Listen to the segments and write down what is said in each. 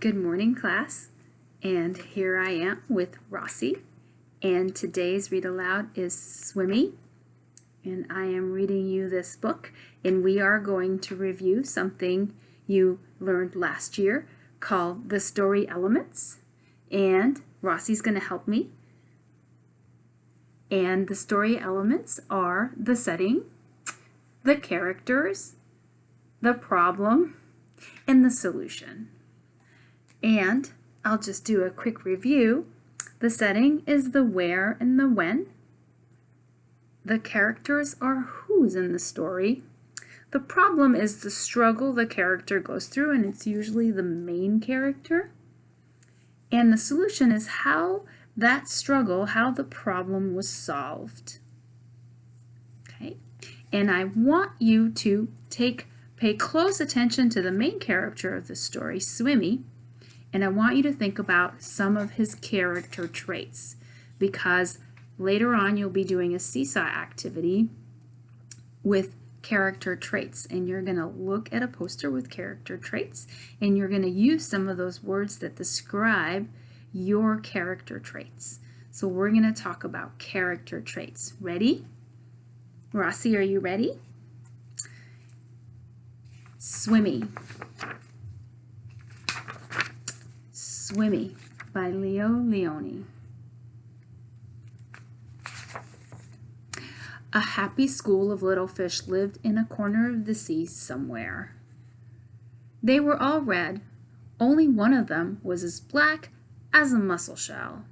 Good morning, class, and here I am with Rossi, and today's read aloud is Swimmy, and I am reading you this book, and we are going to review something you learned last year called the story elements, and Rossi's going to help me. And the story elements are the setting, the characters, the problem, and the solution. And I'll just do a quick review. The setting is the where and the when. The characters are who's in the story. The problem is the struggle the character goes through, and it's usually the main character. And the solution is how that struggle, how the problem was solved. Okay? And I want you to pay close attention to the main character of the story, Swimmy. And I want you to think about some of his character traits, because later on you'll be doing a seesaw activity with character traits, and you're going to look at a poster with character traits, and you're going to use some of those words that describe your character traits. So we're going to talk about character traits. Ready? Rossi, are you ready? Swimmy. Swimmy by Leo Leone. A happy school of little fish lived in a corner of the sea somewhere. They were all red. Only one of them was as black as a mussel shell.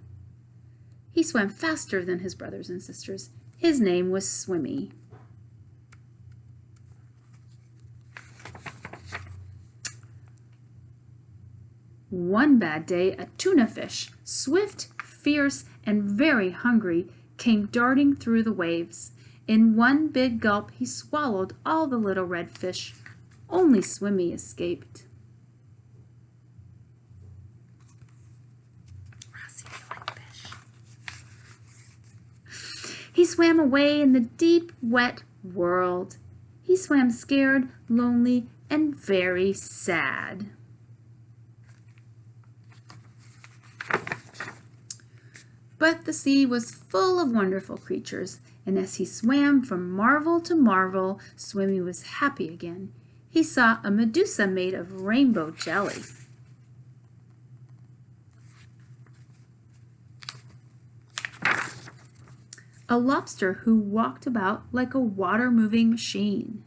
He swam faster than his brothers and sisters. His name was Swimmy. One bad day, a tuna fish, swift, fierce, and very hungry, came darting through the waves. In one big gulp, he swallowed all the little red fish. Only Swimmy escaped. Rossi, you like fish? He swam away in the deep, wet world. He swam scared, lonely, and very sad. But the sea was full of wonderful creatures, and as he swam from marvel to marvel, Swimmy was happy again. He saw a Medusa made of rainbow jelly. A lobster who walked about like a water-moving machine.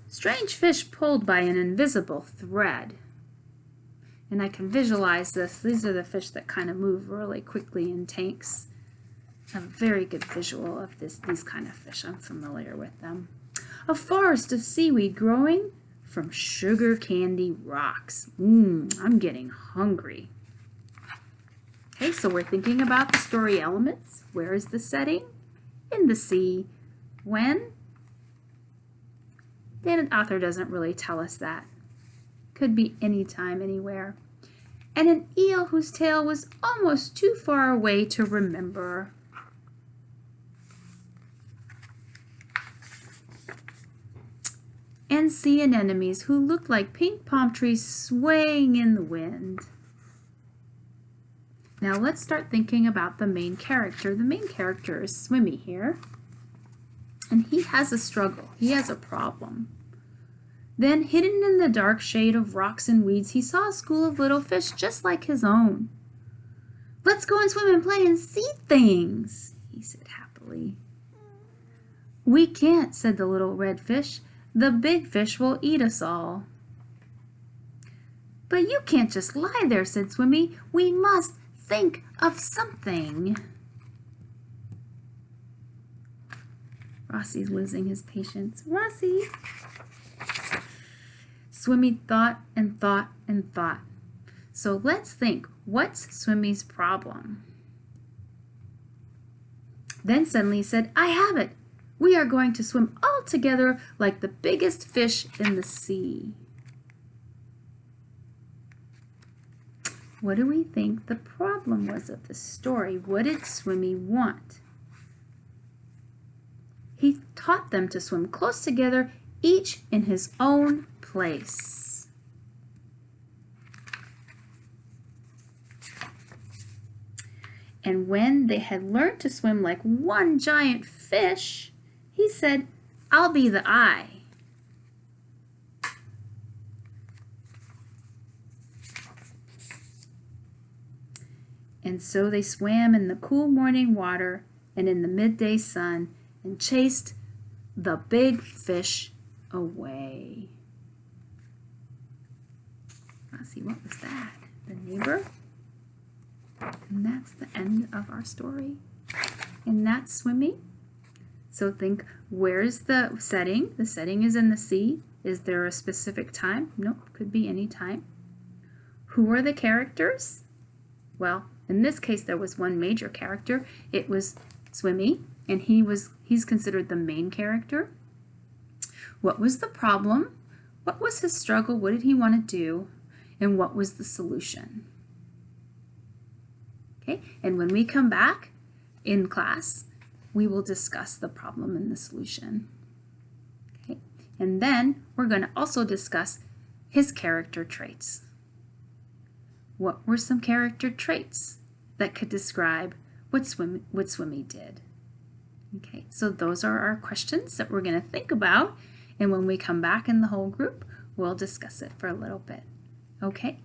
Strange fish pulled by an invisible thread. And I can visualize this. These are the fish that kind of move really quickly in tanks. A very good visual of these kind of fish. I'm familiar with them. A forest of seaweed growing from sugar candy rocks. I'm getting hungry. Okay, so we're thinking about the story elements. Where is the setting? In the sea. When? The author doesn't really tell us that. Could be anytime, anywhere. And an eel whose tail was almost too far away to remember. And sea anemones who looked like pink palm trees swaying in the wind. Now let's start thinking about the main character. The main character is Swimmy here. And he has a struggle. He has a problem. Then, hidden in the dark shade of rocks and weeds, he saw a school of little fish just like his own. "Let's go and swim and play and see things," he said happily. "We can't," said the little red fish. "The big fish will eat us all." "But you can't just lie there," said Swimmy. "We must think of something." Rossi's losing his patience. Rossi! Swimmy thought and thought and thought. So let's think, what's Swimmy's problem? Then suddenly he said, "I have it! We are going to swim all together like the biggest fish in the sea." What do we think the problem was of the story? What did Swimmy want? he taught them to swim close together, each in his own place. And when they had learned to swim like one giant fish, he said, "I'll be the eye." And so they swam in the cool morning water and in the midday sun and chased the big fish away. Let's see, what was that? The neighbor? And that's the end of our story. And that's swimming. So think, where's the setting? The setting is in the sea. Is there a specific time? Nope, could be any time. Who are the characters? Well, in this case, there was one major character. It was Swimmy, and he's considered the main character. What was the problem? What was his struggle? What did he want to do? And what was the solution? Okay, and when we come back in class, we will discuss the problem and the solution. Okay, and then we're going to also discuss his character traits. What were some character traits that could describe what Swimmy did? Okay, so those are our questions that we're going to think about, and when we come back in the whole group, we'll discuss it for a little bit. Okay,